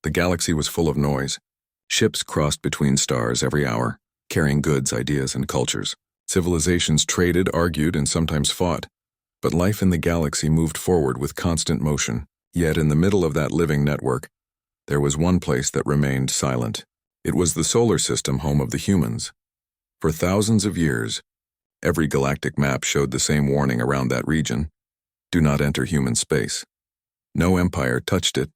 The galaxy was full of noise. Ships crossed between stars every hour, carrying goods, ideas, and cultures. Civilizations traded, argued, and sometimes fought. But life in the galaxy moved forward with constant motion. Yet in the middle of that living network, there was one place that remained silent. It was the solar system, home of the humans. For thousands of years, every galactic map showed the same warning around that region: do not enter human space. No empire touched it,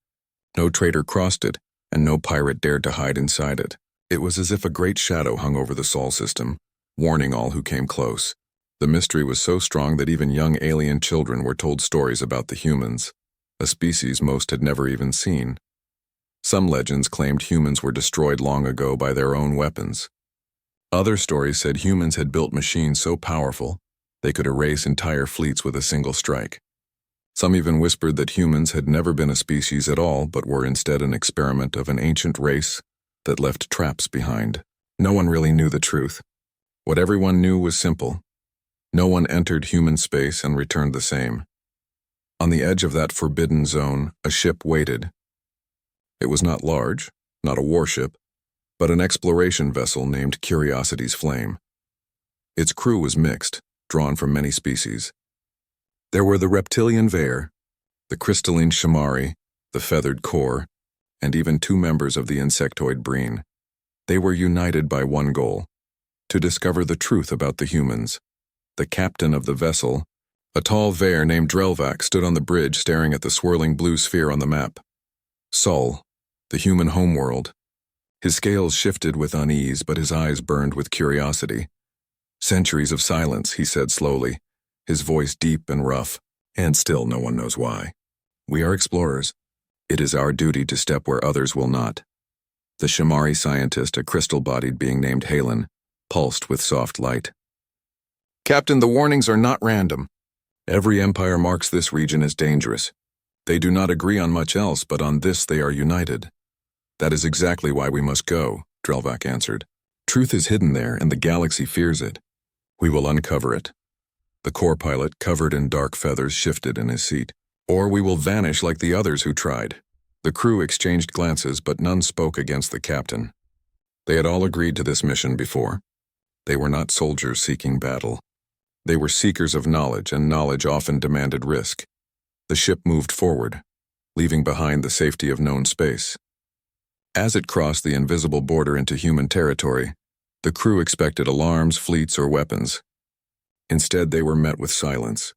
no trader crossed it, and no pirate dared to hide inside it. It was as if a great shadow hung over the Sol system, warning all who came close. The mystery was so strong that even young alien children were told stories about the humans, a species most had never even seen. Some legends claimed humans were destroyed long ago by their own weapons. Other stories said humans had built machines so powerful they could erase entire fleets with a single strike. Some even whispered that humans had never been a species at all, but were instead an experiment of an ancient race that left traps behind. No one really knew the truth. What everyone knew was simple: no one entered human space and returned the same. On the edge of that forbidden zone, a ship waited. It was not large, not a warship, but an exploration vessel named Curiosity's Flame. Its crew was mixed, drawn from many species. There were the reptilian Vaer, the crystalline Shamari, the feathered Core, and even 2 members of the insectoid Breen. They were united by one goal: to discover the truth about the humans. The captain of the vessel, a tall Vaer named Drelvac, stood on the bridge staring at the swirling blue sphere on the map. Sol, the human homeworld. His scales shifted with unease, but his eyes burned with curiosity. "Centuries of silence," he said slowly, his voice deep and rough, "and still no one knows why. We are explorers. It is our duty to step where others will not." The Shamari scientist, a crystal-bodied being named Halen, pulsed with soft light. "Captain, the warnings are not random. Every empire marks this region as dangerous. They do not agree on much else, but on this they are united." "That is exactly why we must go," Drelvac answered. "Truth is hidden there, and the galaxy fears it. We will uncover it." The core pilot, covered in dark feathers, shifted in his seat. "Or we will vanish like the others who tried." The crew exchanged glances, but none spoke against the captain. They had all agreed to this mission before. They were not soldiers seeking battle. They were seekers of knowledge, and knowledge often demanded risk. The ship moved forward, leaving behind the safety of known space. As it crossed the invisible border into human territory, the crew expected alarms, fleets, or weapons. Instead, they were met with silence.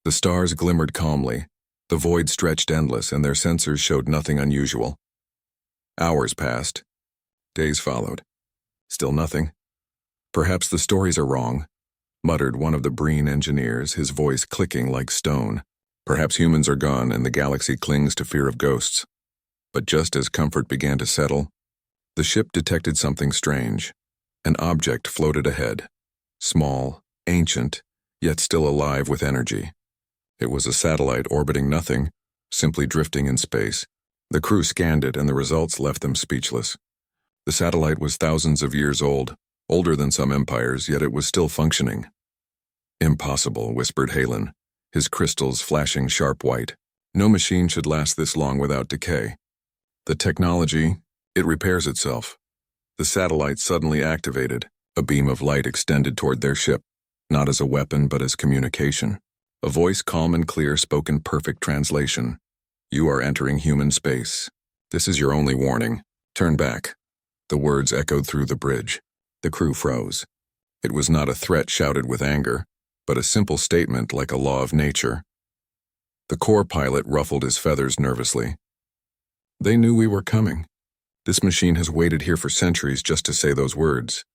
The stars glimmered calmly, the void stretched endless, and their sensors showed nothing unusual. Hours passed. Days followed. Still nothing. "Perhaps the stories are wrong," muttered one of the Breen engineers, his voice clicking like stone. "Perhaps humans are gone and the galaxy clings to fear of ghosts." But just as comfort began to settle, the ship detected something strange. An object floated ahead, small, ancient, yet still alive with energy. It was a satellite orbiting nothing, simply drifting in space. The crew scanned it, and the results left them speechless. The satellite was thousands of years old, older than some empires, yet it was still functioning. "Impossible," whispered Halen, his crystals flashing sharp white. "No machine should last this long without decay. The technology, it repairs itself." The satellite suddenly activated. A beam of light extended toward their ship, not as a weapon but as communication. A voice calm and clear spoke in perfect translation. "You are entering human space. This is your only warning. Turn back." The words echoed through the bridge. The crew froze. It was not a threat shouted with anger, but a simple statement like a law of nature. The core pilot ruffled his feathers nervously. "They knew we were coming. This machine has waited here for centuries just to say those words."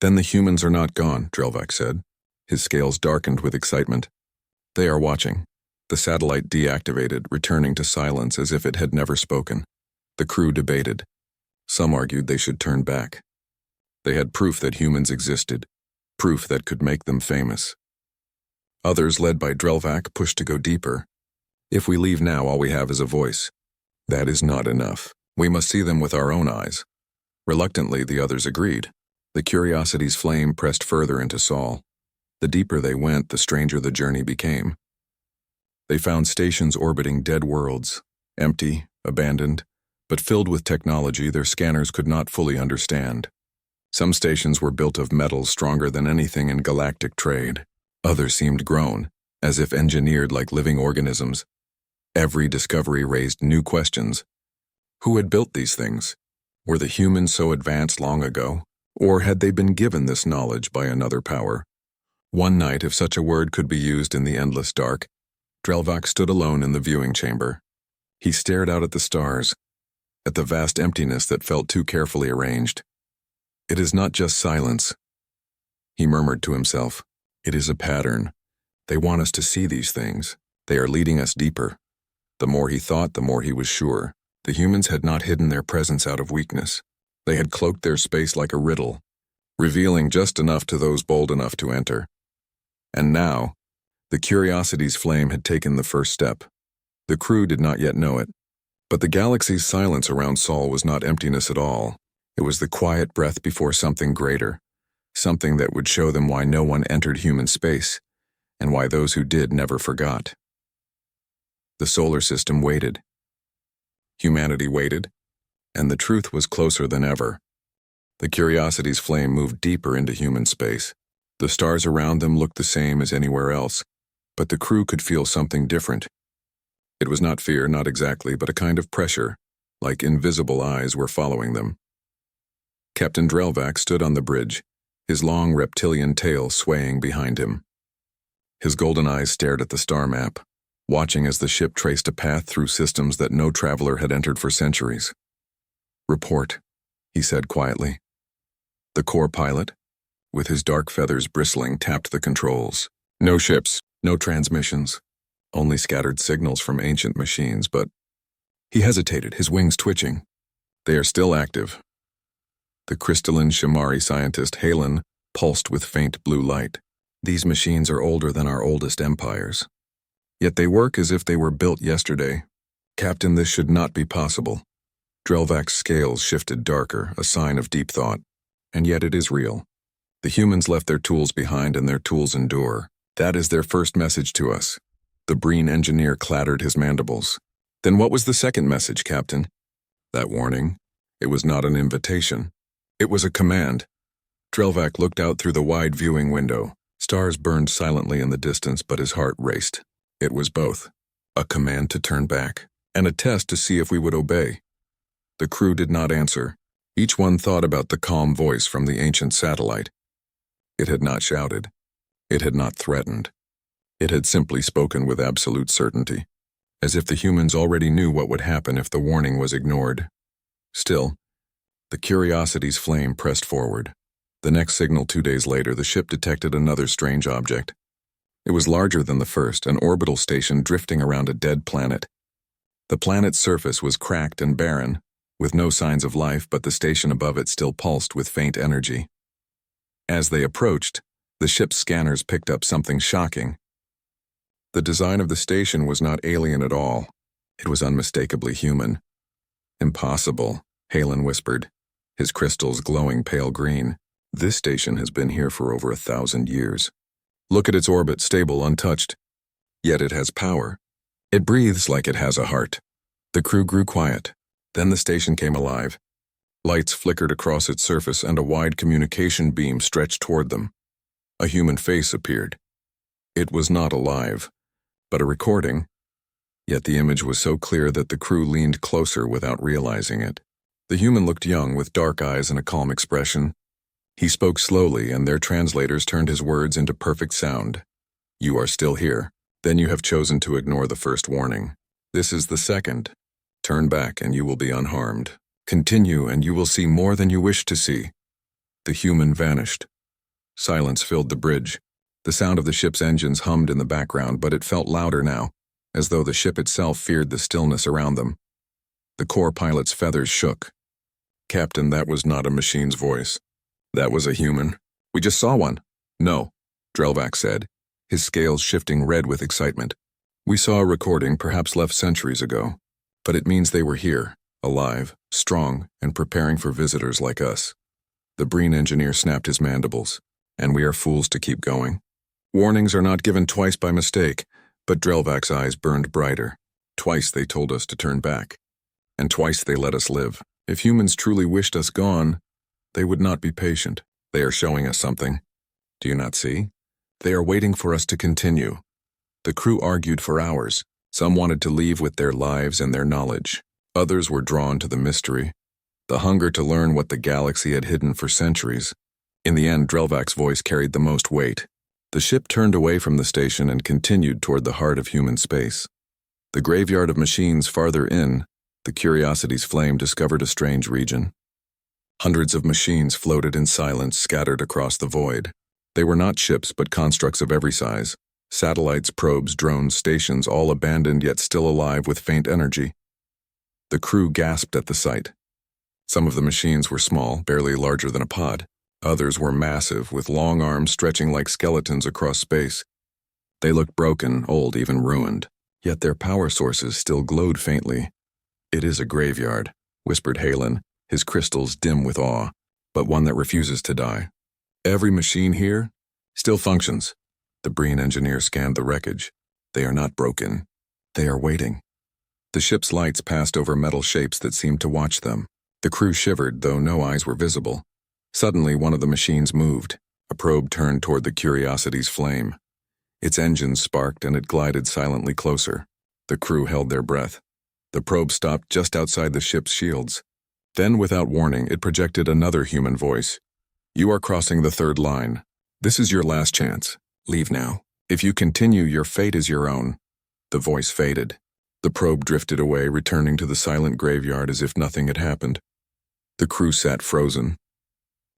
"Then the humans are not gone," Drelvac said. His scales darkened with excitement. "They are watching." The satellite deactivated, returning to silence as if it had never spoken. The crew debated. Some argued they should turn back. They had proof that humans existed, proof that could make them famous. Others, led by Drelvac, pushed to go deeper. "If we leave now, all we have is a voice. That is not enough. We must see them with our own eyes." Reluctantly, the others agreed. The Curiosity's flame pressed further into Sol. The deeper they went, the stranger the journey became. They found stations orbiting dead worlds, empty, abandoned, but filled with technology their scanners could not fully understand. Some stations were built of metals stronger than anything in galactic trade. Others seemed grown, as if engineered like living organisms. Every discovery raised new questions. Who had built these things? Were the humans so advanced long ago? Or had they been given this knowledge by another power? One night, if such a word could be used in the endless dark, Drelvac stood alone in the viewing chamber. He stared out at the stars, at the vast emptiness that felt too carefully arranged. It is not just silence, he murmured to himself. It is a pattern. They want us to see these things. They are leading us deeper. The more he thought, the more he was sure. The humans had not hidden their presence out of weakness. They had cloaked their space like a riddle, revealing just enough to those bold enough to enter. And now, the curiosity's flame had taken the first step. The crew did not yet know it. But the galaxy's silence around Sol was not emptiness at all. It was the quiet breath before something greater, something that would show them why no one entered human space, and why those who did never forgot. The solar system waited. Humanity waited, and the truth was closer than ever. The curiosity's flame moved deeper into human space. The stars around them looked the same as anywhere else, but the crew could feel something different. It was not fear, not exactly, but a kind of pressure, like invisible eyes were following them. Captain Drelvac stood on the bridge, his long reptilian tail swaying behind him. His golden eyes stared at the star map, watching as the ship traced a path through systems that no traveler had entered for centuries. "Report," he said quietly. The core pilot, with his dark feathers bristling, tapped the controls. No ships, no transmissions, only scattered signals from ancient machines, but he hesitated, his wings twitching. "They are still active." The crystalline Shamari scientist Halen pulsed with faint blue light. "These machines are older than our oldest empires. Yet they work as if they were built yesterday. Captain, this should not be possible." Drelvac's scales shifted darker, a sign of deep thought. "And yet it is real. The humans left their tools behind and their tools endure. That is their first message to us." The Breen engineer clattered his mandibles. "Then what was the second message, Captain?" "That warning. It was not an invitation. It was a command." Drelvac looked out through the wide viewing window. Stars burned silently in the distance, but his heart raced. It was both. A command to turn back, and a test to see if we would obey. The crew did not answer. Each one thought about the calm voice from the ancient satellite. It had not shouted. It had not threatened. It had simply spoken with absolute certainty, as if the humans already knew what would happen if the warning was ignored. Still, the curiosity's flame pressed forward. The next signal 2 days later, the ship detected another strange object. It was larger than the first, an orbital station drifting around a dead planet. The planet's surface was cracked and barren, with no signs of life, but the station above it still pulsed with faint energy. As they approached, the ship's scanners picked up something shocking. The design of the station was not alien at all. It was unmistakably human. "Impossible," Halen whispered, his crystals glowing pale green. "This station has been here for over 1,000 years. Look at its orbit, stable, untouched. Yet it has power. It breathes like it has a heart." The crew grew quiet. Then the station came alive. Lights flickered across its surface and a wide communication beam stretched toward them. A human face appeared. It was not alive, but a recording. Yet the image was so clear that the crew leaned closer without realizing it. The human looked young, with dark eyes and a calm expression. He spoke slowly, and their translators turned his words into perfect sound. "You are still here. Then you have chosen to ignore the first warning. This is the second. Turn back and you will be unharmed. Continue and you will see more than you wish to see." The human vanished. Silence filled the bridge. The sound of the ship's engines hummed in the background, but it felt louder now, as though the ship itself feared the stillness around them. The core pilot's feathers shook. "Captain, that was not a machine's voice. That was a human. We just saw one." "No," Drelvac said, his scales shifting red with excitement. "We saw a recording, perhaps left centuries ago. But it means they were here, alive, strong, and preparing for visitors like us." The Breen engineer snapped his mandibles. "And we are fools to keep going. Warnings are not given twice by mistake," but Drelvac's eyes burned brighter. "Twice they told us to turn back." and twice they let us live. If humans truly wished us gone, they would not be patient. They are showing us something. Do you not see? They are waiting for us to continue. The crew argued for hours. Some wanted to leave with their lives and their knowledge. Others were drawn to the mystery, the hunger to learn what the galaxy had hidden for centuries. In the end, Drelvak's voice carried the most weight. The ship turned away from the station and continued toward the heart of human space. The graveyard of machines farther in, the Curiosity's flame discovered a strange region. Hundreds of machines floated in silence, scattered across the void. They were not ships, but constructs of every size. Satellites, probes, drones, stations, all abandoned yet still alive with faint energy. The crew gasped at the sight. Some of the machines were small, barely larger than a pod. Others were massive, with long arms stretching like skeletons across space. They looked broken, old, even ruined. Yet their power sources still glowed faintly. "It is a graveyard," whispered Halen, his crystals dim with awe, "but one that refuses to die. Every machine here still functions." The Breen engineer scanned the wreckage. "They are not broken. They are waiting." The ship's lights passed over metal shapes that seemed to watch them. The crew shivered, though no eyes were visible. Suddenly, one of the machines moved. A probe turned toward the Curiosity's flame. Its engines sparked and it glided silently closer. The crew held their breath. The probe stopped just outside the ship's shields. Then, without warning, it projected another human voice. "You are crossing the third line. This is your last chance. Leave now. If you continue, your fate is your own." The voice faded. The probe drifted away, returning to the silent graveyard as if nothing had happened. The crew sat frozen.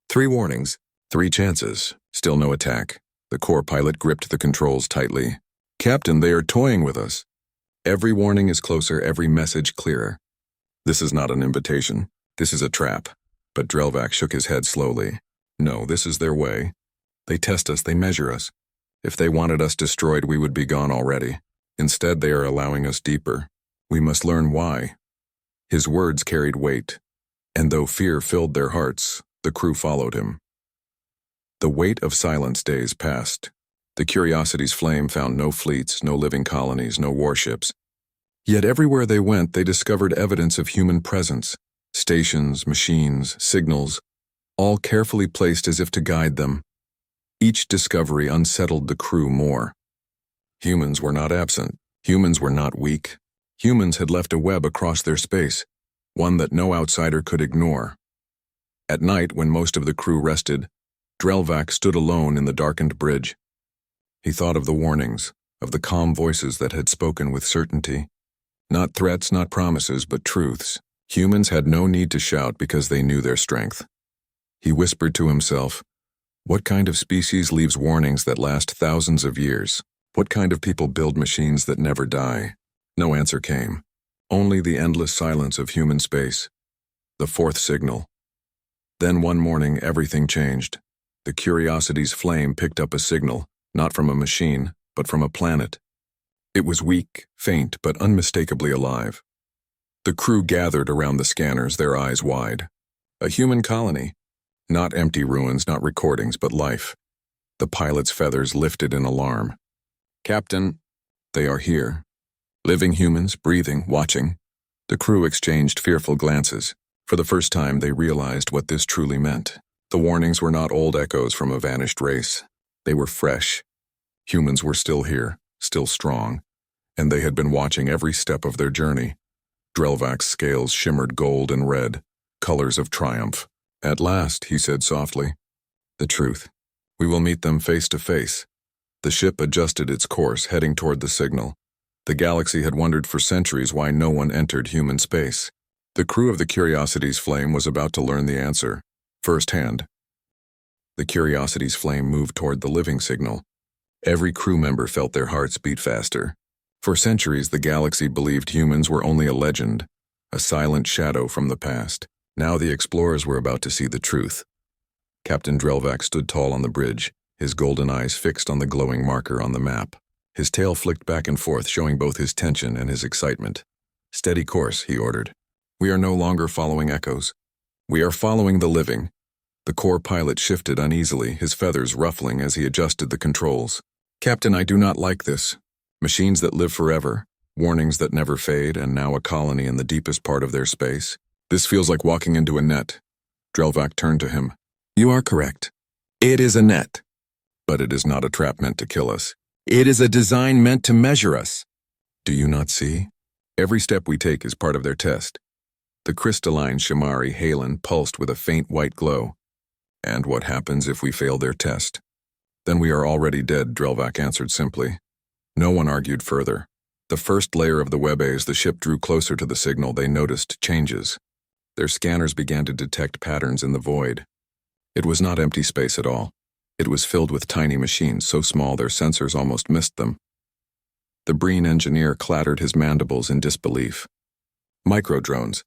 3 warnings, 3 chances, still no attack. The core pilot gripped the controls tightly. "Captain, they are toying with us. Every warning is closer, every message clearer. This is not an invitation. This is a trap." But Drelvak shook his head slowly. "No, this is their way. They test us, they measure us. If they wanted us destroyed, we would be gone already. Instead, they are allowing us deeper. We must learn why." His words carried weight, and though fear filled their hearts, the crew followed him. The weight of silence days passed. The Curiosity's flame found no fleets, no living colonies, no warships. Yet everywhere they went, they discovered evidence of human presence. Stations, machines, signals, all carefully placed as if to guide them. Each discovery unsettled the crew more. Humans were not absent. Humans were not weak. Humans had left a web across their space, one that no outsider could ignore. At night, when most of the crew rested, Drelvak stood alone in the darkened bridge. He thought of the warnings, of the calm voices that had spoken with certainty. Not threats, not promises, but truths. Humans had no need to shout because they knew their strength. He whispered to himself, "What kind of species leaves warnings that last thousands of years? What kind of people build machines that never die?" No answer came. Only the endless silence of human space. The 4th signal. Then one morning, everything changed. The Curiosity's flame picked up a signal, not from a machine, but from a planet. It was weak, faint, but unmistakably alive. The crew gathered around the scanners, their eyes wide. A human colony. Not empty ruins, not recordings, but life. The pilot's feathers lifted in alarm. "Captain, they are here. Living humans, breathing, watching." The crew exchanged fearful glances. For the first time, they realized what this truly meant. The warnings were not old echoes from a vanished race. They were fresh. Humans were still here, still strong, and they had been watching every step of their journey. Drelvak's scales shimmered gold and red, colors of triumph. "At last," he said softly. "The truth. We will meet them face to face." The ship adjusted its course, heading toward the signal. The galaxy had wondered for centuries why no one entered human space. The crew of the Curiosity's flame was about to learn the answer, firsthand. The Curiosity's flame moved toward the living signal. Every crew member felt their hearts beat faster. For centuries, the galaxy believed humans were only a legend, a silent shadow from the past. Now the explorers were about to see the truth. Captain Drelvak stood tall on the bridge, his golden eyes fixed on the glowing marker on the map. His tail flicked back and forth, showing both his tension and his excitement. "Steady course," he ordered. "We are no longer following echoes. We are following the living." The core pilot shifted uneasily, his feathers ruffling as he adjusted the controls. "Captain, I do not like this. Machines that live forever. Warnings that never fade, and now a colony in the deepest part of their space. This feels like walking into a net. Drelvac turned to him. You are correct. It is a net. But it is not a trap meant to kill us. It is a design meant to measure us. Do you not see? Every step we take is part of their test. The crystalline Shamari Halen pulsed with a faint white glow. And what happens if we fail their test? Then we are already dead, Drelvac answered simply. No one argued further. The first layer of the web as the ship drew closer to the signal, they noticed changes. Their scanners began to detect patterns in the void. It was not empty space at all. It was filled with tiny machines so small their sensors almost missed them. The Breen engineer clattered his mandibles in disbelief. Microdrones.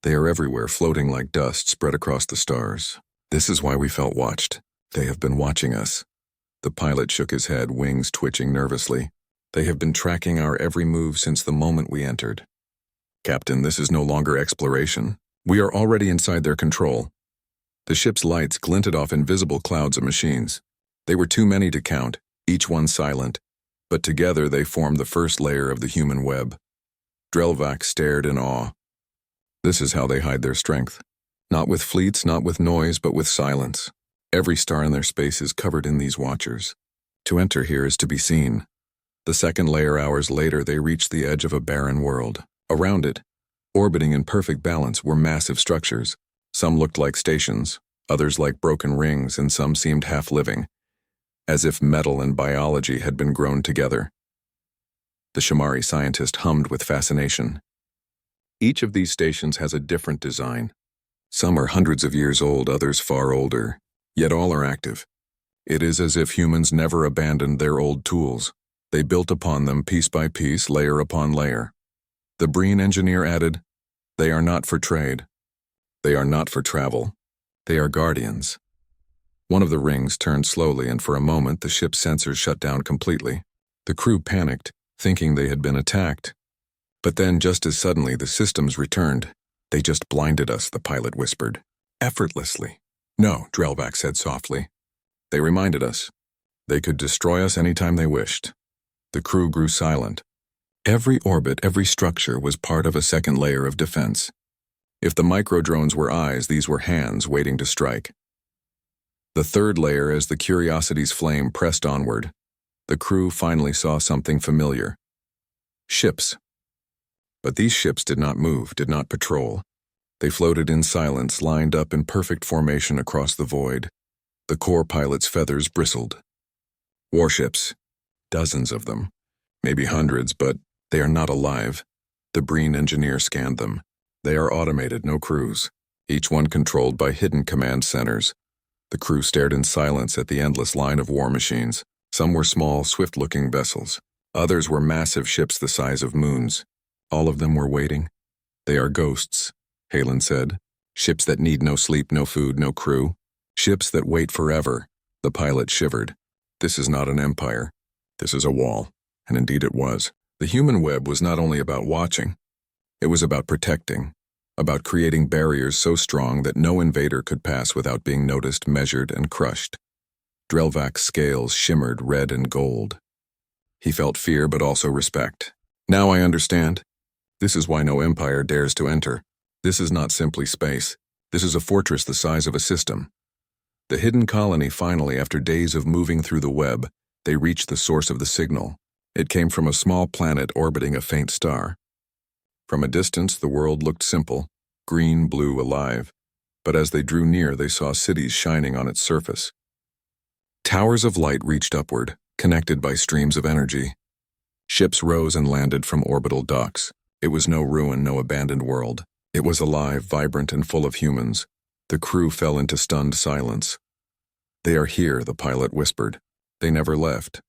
They are everywhere, floating like dust spread across the stars. This is why we felt watched. They have been watching us. The pilot shook his head, wings twitching nervously. They have been tracking our every move since the moment we entered. Captain, this is no longer exploration. We are already inside their control. The ship's lights glinted off invisible clouds of machines. They were too many to count, each one silent, but together they formed the first layer of the human web. Drelvac stared in awe. This is how they hide their strength. Not with fleets, not with noise, but with silence. Every star in their space is covered in these watchers. To enter here is to be seen. The second layer, hours later, they reached the edge of a barren world. Around it, orbiting in perfect balance, were massive structures. Some looked like stations, others like broken rings, and some seemed half-living, as if metal and biology had been grown together. The Shamari scientist hummed with fascination. Each of these stations has a different design. Some are hundreds of years old, others far older, yet all are active. It is as if humans never abandoned their old tools. They built upon them piece by piece, layer upon layer. The Breen engineer added, "They are not for trade. They are not for travel. They are guardians." One of the rings turned slowly, and for a moment the ship's sensors shut down completely. The crew panicked, thinking they had been attacked. But then, just as suddenly, the systems returned. "They just blinded us," the pilot whispered. "Effortlessly." "No," Drelvac said softly. "They reminded us. They could destroy us anytime they wished." The crew grew silent. Every orbit, every structure was part of a second layer of defense. If the microdrones were eyes, these were hands waiting to strike. The third layer, as the Curiosity's flame pressed onward, the crew finally saw something familiar. Ships. But these ships did not move, did not patrol. They floated in silence, lined up in perfect formation across the void. The core pilot's feathers bristled. Warships. Dozens of them. Maybe hundreds, but they are not alive. The Breen engineer scanned them. They are automated, no crews. Each one controlled by hidden command centers. The crew stared in silence at the endless line of war machines. Some were small, swift-looking vessels. Others were massive ships the size of moons. All of them were waiting. "They are ghosts," Halen said. "Ships that need no sleep, no food, no crew. Ships that wait forever." The pilot shivered. "This is not an empire. This is a wall." And indeed it was. The human web was not only about watching. It was about protecting, about creating barriers so strong that no invader could pass without being noticed, measured, and crushed. Drelvac's scales shimmered red and gold. He felt fear but also respect. "Now I understand. This is why no empire dares to enter. This is not simply space. This is a fortress the size of a system." The hidden colony finally, after days of moving through the web, they reached the source of the signal. It came from a small planet orbiting a faint star. From a distance, the world looked simple, green, blue, alive. But as they drew near, they saw cities shining on its surface. Towers of light reached upward, connected by streams of energy. Ships rose and landed from orbital docks. It was no ruin, no abandoned world. It was alive, vibrant, and full of humans. The crew fell into stunned silence. "They are here," the pilot whispered. "They never left."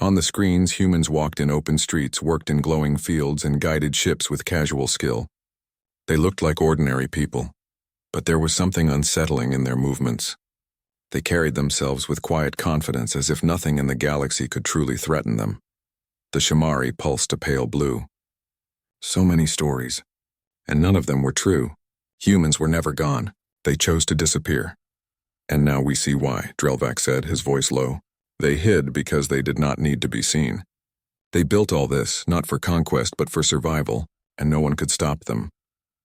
On the screens, humans walked in open streets, worked in glowing fields, and guided ships with casual skill. They looked like ordinary people, but there was something unsettling in their movements. They carried themselves with quiet confidence, as if nothing in the galaxy could truly threaten them. The Shamari pulsed a pale blue. So many stories, and none of them were true. Humans were never gone. They chose to disappear. "And now we see why," Drelvac said, his voice low. "They hid because they did not need to be seen. They built all this, not for conquest but for survival, and no one could stop them.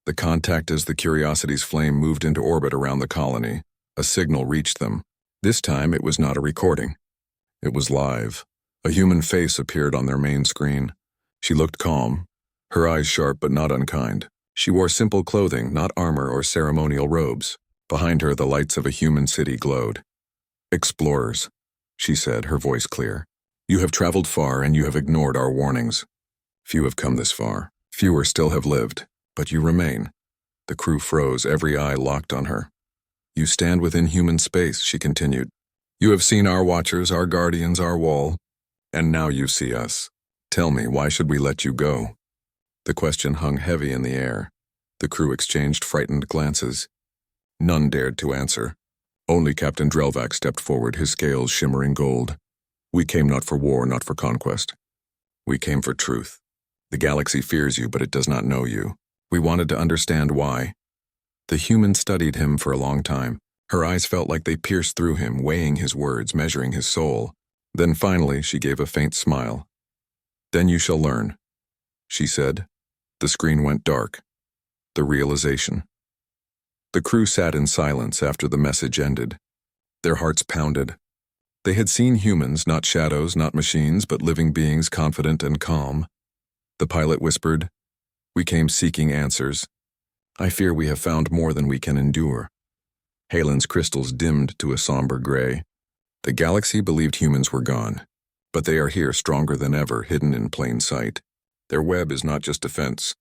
The contact as the Curiosity's flame moved into orbit around the colony. A signal reached them. This time it was not a recording. It was live. A human face appeared on their main screen. She looked calm, her eyes sharp but not unkind. She wore simple clothing, not armor or ceremonial robes. Behind her, the lights of a human city glowed. "Explorers," she said, her voice clear. "You have traveled far and you have ignored our warnings. Few have come this far. Fewer still have lived, but you remain." The crew froze, every eye locked on her. "You stand within human space," she continued. "You have seen our watchers, our guardians, our wall, and now you see us. Tell me, why should we let you go?" The question hung heavy in the air. The crew exchanged frightened glances. None dared to answer. Only Captain Drelvac stepped forward, his scales shimmering gold. "We came not for war, not for conquest. We came for truth. The galaxy fears you, but it does not know you. We wanted to understand why." The human studied him for a long time. Her eyes felt like they pierced through him, weighing his words, measuring his soul. Then finally she gave a faint smile. "Then you shall learn," she said. The screen went dark. The realization. The crew sat in silence after the message ended. Their hearts pounded. They had seen humans, not shadows, not machines, but living beings confident and calm. The pilot whispered, "We came seeking answers. I fear we have found more than we can endure." Halen's crystals dimmed to a somber gray. The galaxy believed humans were gone, but they are here stronger than ever, hidden in plain sight. Their web is not just defense.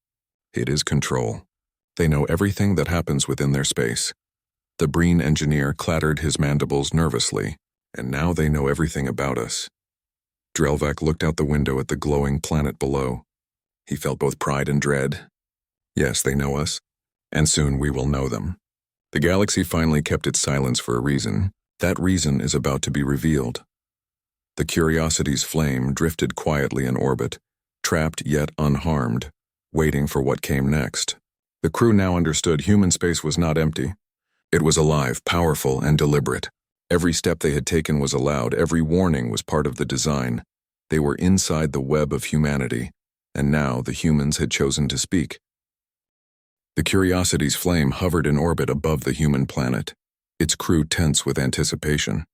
It is control. They know everything that happens within their space. The Breen engineer clattered his mandibles nervously, and now they know everything about us. Drelvac looked out the window at the glowing planet below. He felt both pride and dread. Yes, they know us, and soon we will know them. The galaxy finally kept its silence for a reason. That reason is about to be revealed. The Curiosity's flame drifted quietly in orbit, trapped yet unharmed, waiting for what came next. The crew now understood human space was not empty. It was alive, powerful, and deliberate. Every step they had taken was allowed, every warning was part of the design. They were inside the web of humanity, and now the humans had chosen to speak. The Curiosity's flame hovered in orbit above the human planet, its crew tense with anticipation.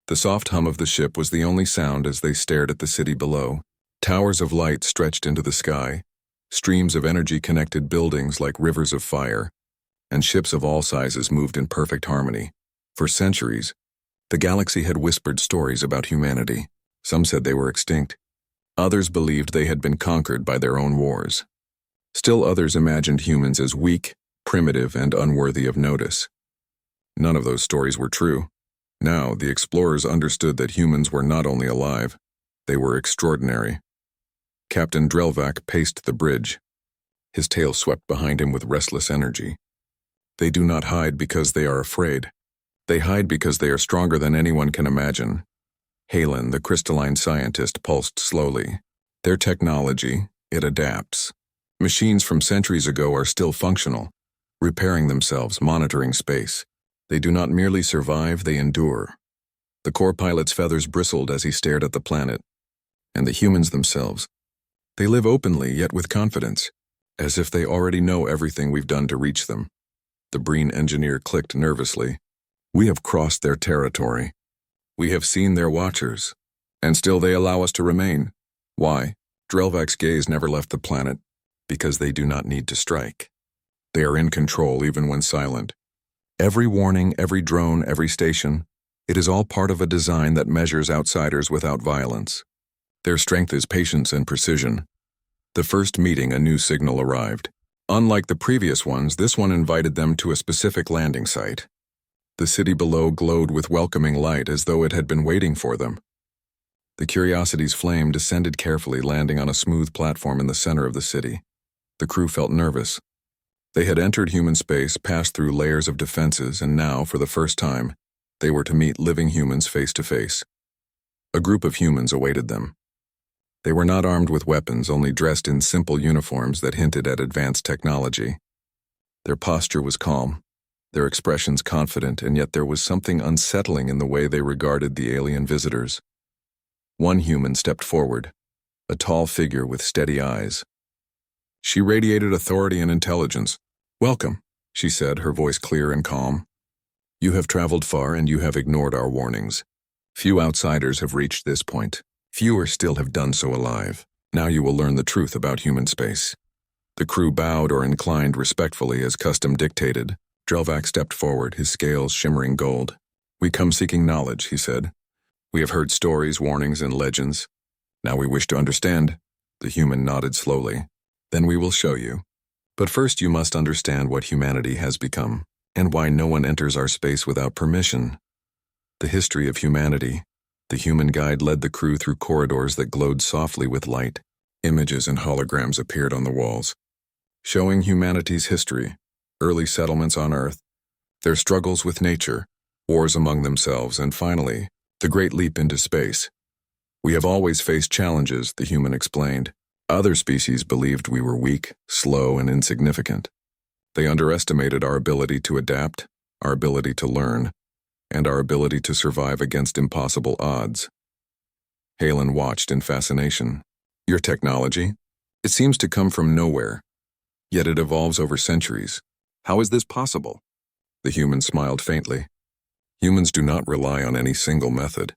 The soft hum of the ship was the only sound as they stared at the city below. Towers of light stretched into the sky, streams of energy connected buildings like rivers of fire, and ships of all sizes moved in perfect harmony. For centuries, the galaxy had whispered stories about humanity. Some said they were extinct. Others believed they had been conquered by their own wars. Still others imagined humans as weak, primitive, and unworthy of notice. None of those stories were true. Now, the explorers understood that humans were not only alive, they were extraordinary. Captain Drelvac paced the bridge. His tail swept behind him with restless energy. They do not hide because they are afraid. They hide because they are stronger than anyone can imagine. Halen, the crystalline scientist, pulsed slowly. Their technology, it adapts. Machines from centuries ago are still functional, repairing themselves, monitoring space. They do not merely survive, they endure. The core pilot's feathers bristled as he stared at the planet. And the humans themselves. They live openly, yet with confidence, as if they already know everything we've done to reach them. The Breen engineer clicked nervously. "We have crossed their territory. We have seen their watchers, and still they allow us to remain. Why?" Drelvac's gaze never left the planet. Because they do not need to strike. They are in control even when silent. Every warning, every drone, every station, it is all part of a design that measures outsiders without violence. Their strength is patience and precision. The first meeting, a new signal arrived. Unlike the previous ones, this one invited them to a specific landing site. The city below glowed with welcoming light as though it had been waiting for them. The Curiosity's flame descended carefully, landing on a smooth platform in the center of the city. The crew felt nervous. They had entered human space, passed through layers of defenses, and now, for the first time, they were to meet living humans face to face. A group of humans awaited them. They were not armed with weapons, only dressed in simple uniforms that hinted at advanced technology. Their posture was calm, their expressions confident, and yet there was something unsettling in the way they regarded the alien visitors. One human stepped forward. a tall figure with steady eyes. She radiated authority and intelligence. "Welcome," she said, her voice clear and calm. "You have traveled far and you have ignored our warnings. Few outsiders have reached this point. Fewer still have done so alive. Now you will learn the truth about human space." The crew bowed or inclined respectfully as custom dictated. Drelvac stepped forward, his scales shimmering gold. "We come seeking knowledge," he said. "We have heard stories, warnings, and legends. Now we wish to understand." The human nodded slowly. "Then we will show you. But first you must understand what humanity has become, and why no one enters our space without permission. The history of humanity." The human guide led the crew through corridors that glowed softly with light. Images and holograms appeared on the walls, showing humanity's history, early settlements on Earth, their struggles with nature, wars among themselves, and finally, the great leap into space. "We have always faced challenges," the human explained. "Other species believed we were weak, slow, and insignificant. They underestimated our ability to adapt, our ability to learn, and our ability to survive against impossible odds." Halen watched in fascination. "Your technology? It seems to come from nowhere, yet it evolves over centuries. How is this possible?" The human smiled faintly. "Humans do not rely on any single method.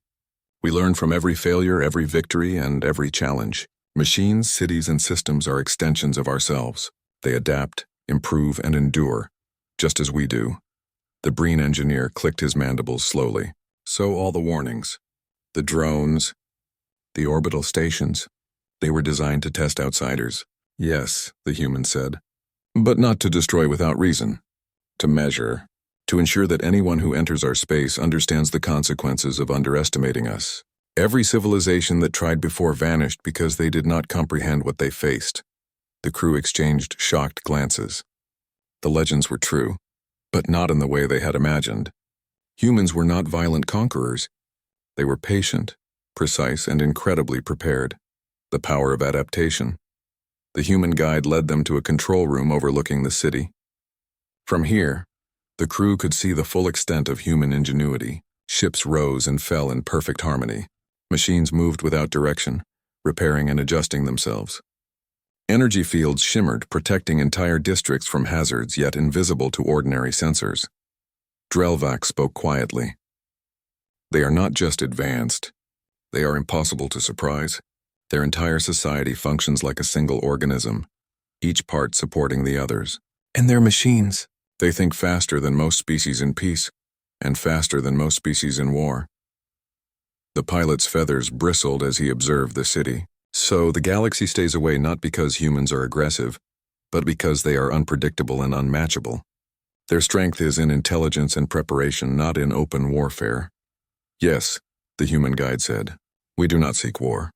We learn from every failure, every victory, and every challenge. Machines, cities, and systems are extensions of ourselves. They adapt, improve, and endure, just as we do." The Breen engineer clicked his mandibles slowly. "So all the warnings, the drones, the orbital stations, they were designed to test outsiders." "Yes," the human said, "but not to destroy without reason. To measure, to ensure that anyone who enters our space understands the consequences of underestimating us. Every civilization that tried before vanished because they did not comprehend what they faced." The crew exchanged shocked glances. The legends were true, but not in the way they had imagined. Humans were not violent conquerors. They were patient, precise, and incredibly prepared. The power of adaptation. The human guide led them to a control room overlooking the city. From here, the crew could see the full extent of human ingenuity. Ships rose and fell in perfect harmony. Machines moved without direction, repairing and adjusting themselves. Energy fields shimmered, protecting entire districts from hazards yet invisible to ordinary sensors. Drelvac spoke quietly. "They are not just advanced. They are impossible to surprise. Their entire society functions like a single organism, each part supporting the others. And they're machines. They think faster than most species in peace, and faster than most species in war." The pilot's feathers bristled as he observed the city. "So the galaxy stays away not because humans are aggressive, but because they are unpredictable and unmatchable. Their strength is in intelligence and preparation, not in open warfare." "Yes," the human guide said, "we do not seek war,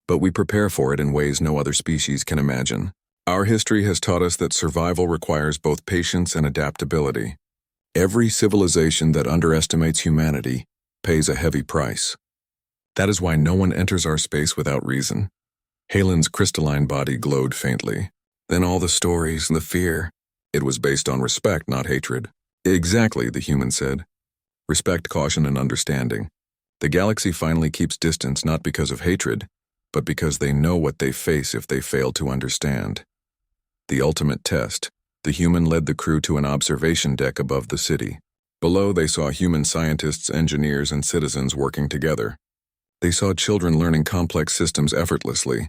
but we prepare for it in ways no other species can imagine. Our history has taught us that survival requires both patience and adaptability. Every civilization that underestimates humanity pays a heavy price. That is why no one enters our space without reason." Halen's crystalline body glowed faintly. "Then all the stories, the fear, it was based on respect, not hatred." "Exactly," the human said. "Respect, caution, and understanding. The galaxy finally keeps distance not because of hatred, but because they know what they face if they fail to understand." The ultimate test. The human led the crew to an observation deck above the city. Below they saw human scientists, engineers, and citizens working together. They saw children learning complex systems effortlessly,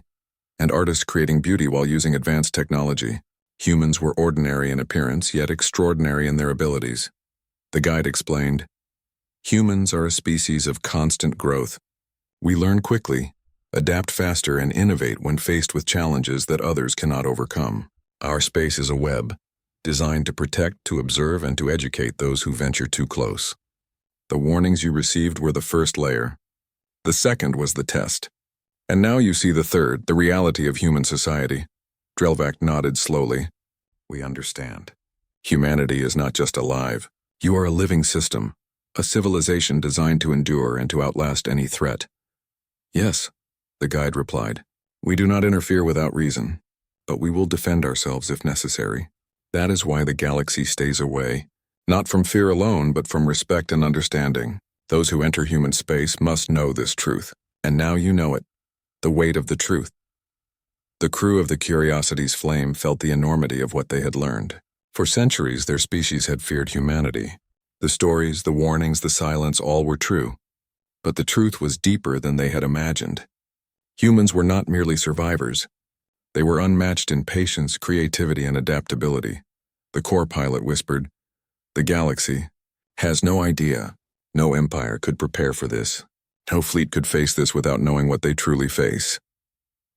and artists creating beauty while using advanced technology. Humans were ordinary in appearance, yet extraordinary in their abilities. The guide explained, "Humans are a species of constant growth. We learn quickly, adapt faster, and innovate when faced with challenges that others cannot overcome. Our space is a web, designed to protect, to observe, and to educate those who venture too close. The warnings you received were the first layer. The second was the test. And now you see the third, the reality of human society." Drelvac nodded slowly. "We understand. Humanity is not just alive. You are a living system, a civilization designed to endure and to outlast any threat." "Yes," the guide replied. "We do not interfere without reason, but we will defend ourselves if necessary. That is why the galaxy stays away, not from fear alone, but from respect and understanding. Those who enter human space must know this truth, and now you know it. The weight of the truth. The crew of the Curiosity's Flame felt the enormity of what they had learned. For centuries, their species had feared humanity. The stories, the warnings, the silence, all were true. But the truth was deeper than they had imagined. Humans were not merely survivors. They were unmatched in patience, creativity, and adaptability. The core pilot whispered, "The galaxy has no idea. No empire could prepare for this. No fleet could face this without knowing what they truly face."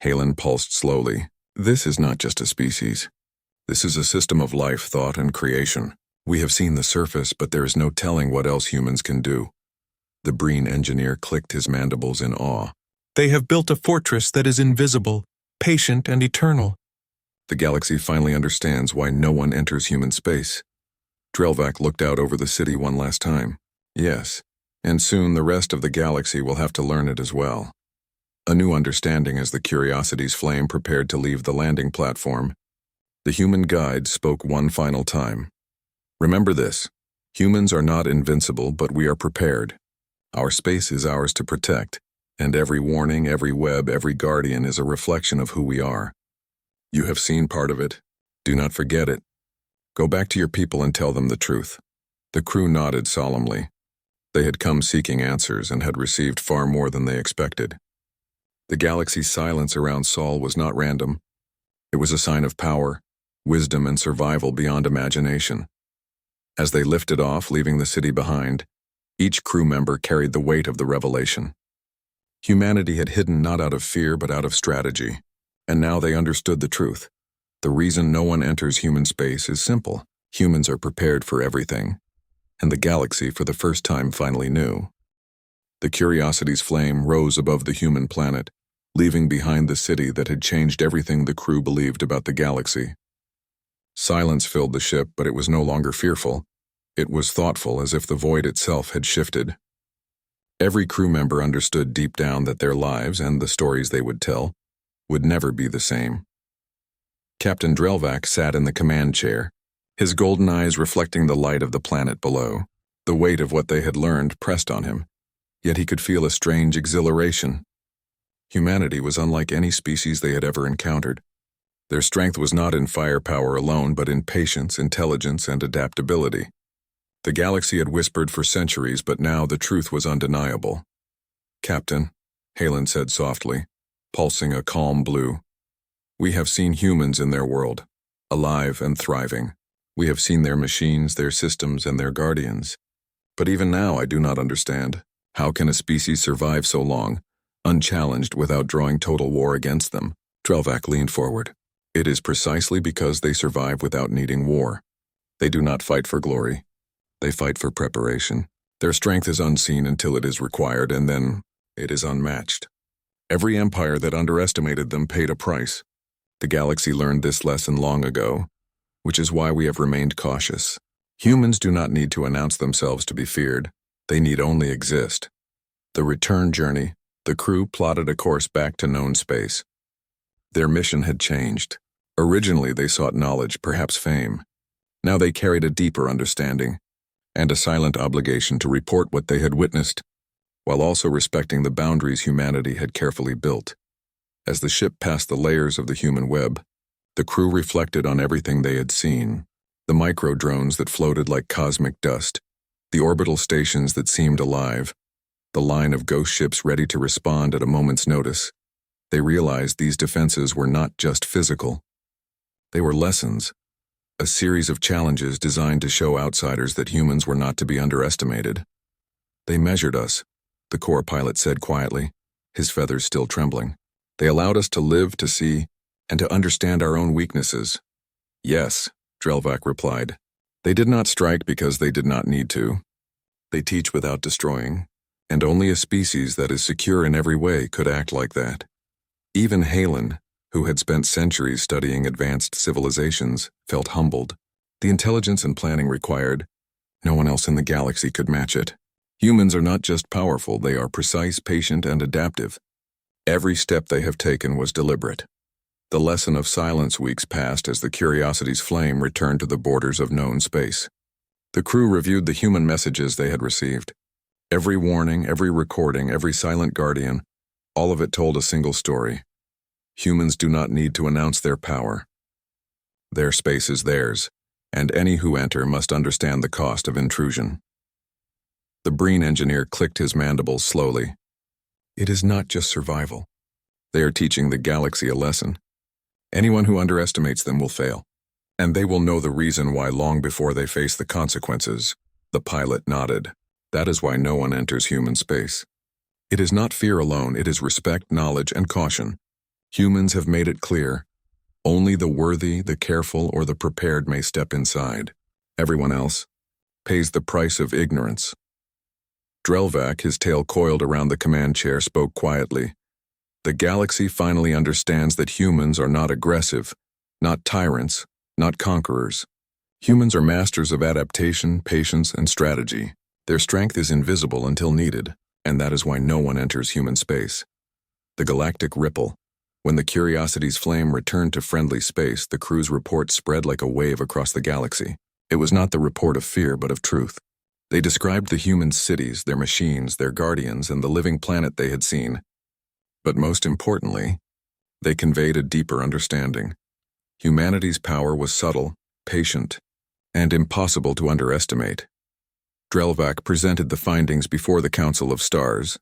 Halen pulsed slowly. "This is not just a species. This is a system of life, thought, and creation. We have seen the surface, but there is no telling what else humans can do." The Breen engineer clicked his mandibles in awe. "They have built a fortress that is invisible, patient, and eternal." The galaxy finally understands why no one enters human space. Drelvac looked out over the city one last time. Yes, and soon the rest of the galaxy will have to learn it as well. A new understanding as the Curiosity's Flame prepared to leave the landing platform. The human guide spoke one final time. "Remember this. Humans are not invincible, but we are prepared. Our space is ours to protect, and every warning, every web, every guardian is a reflection of who we are. You have seen part of it. Do not forget it. Go back to your people and tell them the truth." The crew nodded solemnly. They had come seeking answers and had received far more than they expected. The galaxy's silence around Sol was not random. It was a sign of power, wisdom, and survival beyond imagination. As they lifted off, leaving the city behind, each crew member carried the weight of the revelation. Humanity had hidden not out of fear but out of strategy, and now they understood the truth. The reason no one enters human space is simple. Humans are prepared for everything, and the galaxy for the first time finally knew. The Curiosity's Flame rose above the human planet, leaving behind the city that had changed everything the crew believed about the galaxy. Silence filled the ship, but it was no longer fearful. It was thoughtful, as if the void itself had shifted. Every crew member understood deep down that their lives and the stories they would tell would never be the same. Captain Drelvac sat in the command chair, his golden eyes reflecting the light of the planet below. The weight of what they had learned pressed on him, yet he could feel a strange exhilaration. Humanity was unlike any species they had ever encountered. Their strength was not in firepower alone, but in patience, intelligence, and adaptability. The galaxy had whispered for centuries, but now the truth was undeniable. "Captain," Halen said softly, pulsing a calm blue, "we have seen humans in their world, alive and thriving. We have seen their machines, their systems, and their guardians. But even now I do not understand. How can a species survive so long, unchallenged, without drawing total war against them?" Drelvac leaned forward. "It is precisely because they survive without needing war. They do not fight for glory. They fight for preparation. Their strength is unseen until it is required, and then it is unmatched. Every empire that underestimated them paid a price. The galaxy learned this lesson long ago, which is why we have remained cautious. Humans do not need to announce themselves to be feared. They need only exist." The return journey, the crew plotted a course back to known space. Their mission had changed. Originally they sought knowledge, perhaps fame. Now they carried a deeper understanding, and a silent obligation to report what they had witnessed, while also respecting the boundaries humanity had carefully built. As the ship passed the layers of the human web, the crew reflected on everything they had seen: the micro-drones that floated like cosmic dust, the orbital stations that seemed alive, the line of ghost ships ready to respond at a moment's notice. They realized these defenses were not just physical. They were lessons, a series of challenges designed to show outsiders that humans were not to be underestimated. "They measured us," the core pilot said quietly, his feathers still trembling. "They allowed us to live, to see, and to understand our own weaknesses." "Yes," Drelvac replied. "They did not strike because they did not need to. They teach without destroying, and only a species that is secure in every way could act like that." Even Halen, who had spent centuries studying advanced civilizations, felt humbled. The intelligence and planning required, no one else in the galaxy could match it. Humans are not just powerful, they are precise, patient, and adaptive. Every step they have taken was deliberate. The lesson of silence weeks passed as the Curiosity's Flame returned to the borders of known space. The crew reviewed the human messages they had received. Every warning, every recording, every silent guardian, all of it told a single story. Humans do not need to announce their power. Their space is theirs, and any who enter must understand the cost of intrusion. The brine engineer clicked his mandibles slowly. It is not just survival. They are teaching the galaxy a lesson. Anyone who underestimates them will fail, and they will know the reason why long before they face the consequences. The pilot nodded. That is why no one enters human space. It is not fear alone, it is respect, knowledge, and caution. Humans have made it clear. Only the worthy, the careful, or the prepared may step inside. Everyone else pays the price of ignorance. Drelvac, his tail coiled around the command chair, spoke quietly. The galaxy finally understands that humans are not aggressive, not tyrants, not conquerors. Humans are masters of adaptation, patience, and strategy. Their strength is invisible until needed, and that is why no one enters human space. The galactic ripple. When the Curiosity's flame returned to friendly space, the crew's report spread like a wave across the galaxy. It was not the report of fear, but of truth. They described the human cities, their machines, their guardians, and the living planet they had seen. But most importantly, they conveyed a deeper understanding. Humanity's power was subtle, patient, and impossible to underestimate. Drelvac presented the findings before the Council of Stars,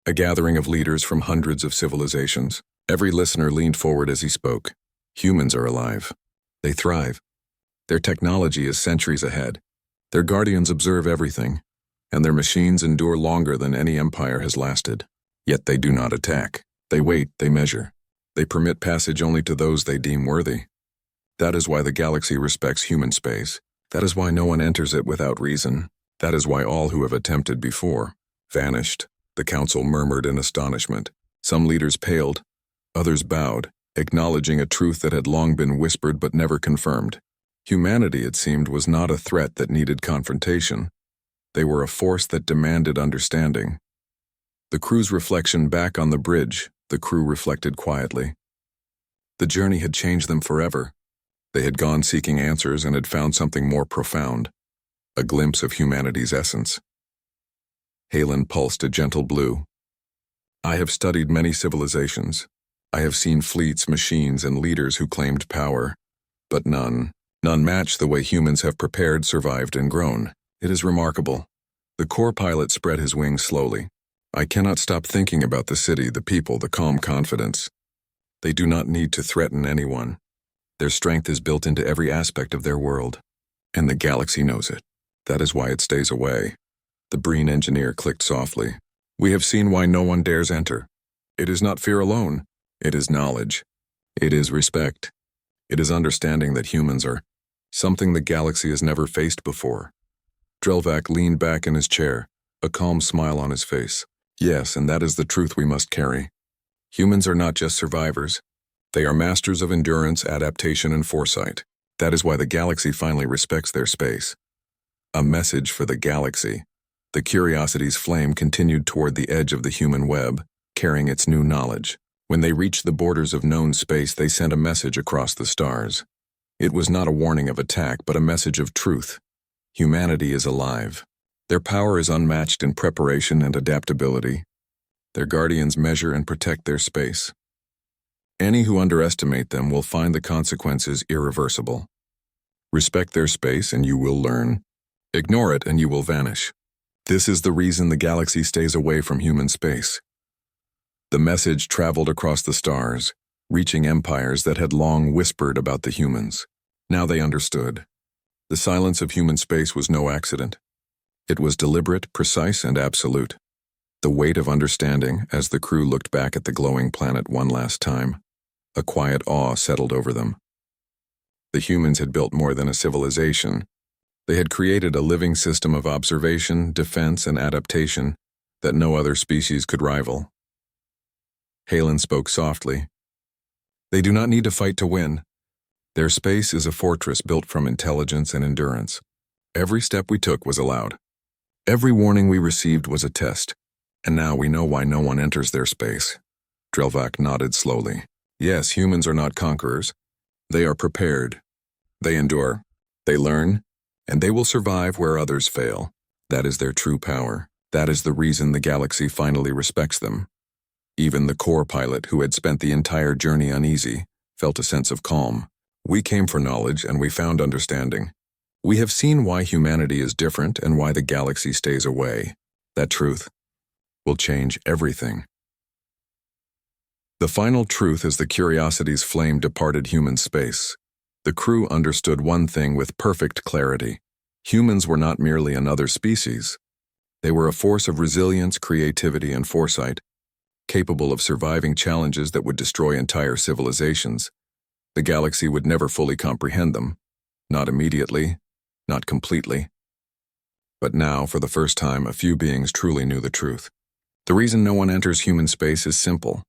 a gathering of leaders from hundreds of civilizations. Every listener leaned forward as he spoke. Humans are alive. They thrive. Their technology is centuries ahead. Their guardians observe everything, and their machines endure longer than any empire has lasted. Yet they do not attack. They wait, they measure. They permit passage only to those they deem worthy. That is why the galaxy respects human space. That is why no one enters it without reason. That is why all who have attempted before vanished. The council murmured in astonishment. Some leaders paled, others bowed, acknowledging a truth that had long been whispered but never confirmed. Humanity, it seemed, was not a threat that needed confrontation. They were a force that demanded understanding. The crew's reflection back on the bridge, the crew reflected quietly. The journey had changed them forever. They had gone seeking answers and had found something more profound, a glimpse of humanity's essence. Halen pulsed a gentle blue. I have studied many civilizations. I have seen fleets, machines, and leaders who claimed power, but none match the way humans have prepared, survived, and grown. It is remarkable. The core pilot spread his wings slowly. I cannot stop thinking about the city, the people, the calm confidence. They do not need to threaten anyone. Their strength is built into every aspect of their world, and the galaxy knows it. That is why it stays away. The brine engineer clicked softly. We have seen why no one dares enter. It is not fear alone. It is knowledge. It is respect. It is understanding that humans are something the galaxy has never faced before. Drelvac leaned back in his chair, a calm smile on his face. Yes, and that is the truth we must carry. Humans are not just survivors. They are masters of endurance, adaptation, and foresight. That is why the galaxy finally respects their space. A message for the galaxy. The Curiosity's flame continued toward the edge of the human web, carrying its new knowledge. When they reached the borders of known space, they sent a message across the stars. It was not a warning of attack, but a message of truth. Humanity is alive. Their power is unmatched in preparation and adaptability. Their guardians measure and protect their space. Any who underestimate them will find the consequences irreversible. Respect their space and you will learn. Ignore it and you will vanish. This is the reason the galaxy stays away from human space. The message traveled across the stars, reaching empires that had long whispered about the humans. Now they understood. The silence of human space was no accident. It was deliberate, precise, and absolute. The weight of understanding as the crew looked back at the glowing planet one last time. A quiet awe settled over them. The humans had built more than a civilization. They had created a living system of observation, defense, and adaptation that no other species could rival. Halen spoke softly. They do not need to fight to win. Their space is a fortress built from intelligence and endurance. Every step we took was allowed. Every warning we received was a test. And now we know why no one enters their space. Drelvac nodded slowly. Yes, humans are not conquerors. They are prepared. They endure. They learn. And they will survive where others fail. That is their true power. That is the reason the galaxy finally respects them. Even the core pilot, who had spent the entire journey uneasy, felt a sense of calm. We came for knowledge, and we found understanding. We have seen why humanity is different and why the galaxy stays away. That truth will change everything. The final truth is the Curiosity's flame departed human space. The crew understood one thing with perfect clarity. Humans were not merely another species. They were a force of resilience, creativity, and foresight, capable of surviving challenges that would destroy entire civilizations. The galaxy would never fully comprehend them. Not immediately, not completely. But now, for the first time, a few beings truly knew the truth. The reason no one enters human space is simple.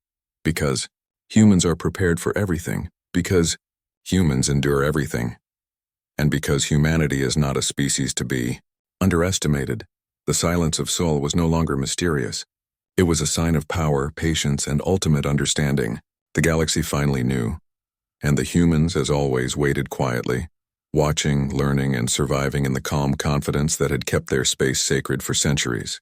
Because humans are prepared for everything. Because humans endure everything. And because humanity is not a species to be underestimated. The silence of Sol was no longer mysterious. It was a sign of power, patience, and ultimate understanding. The galaxy finally knew. And the humans, as always, waited quietly, watching, learning, and surviving in the calm confidence that had kept their space sacred for centuries.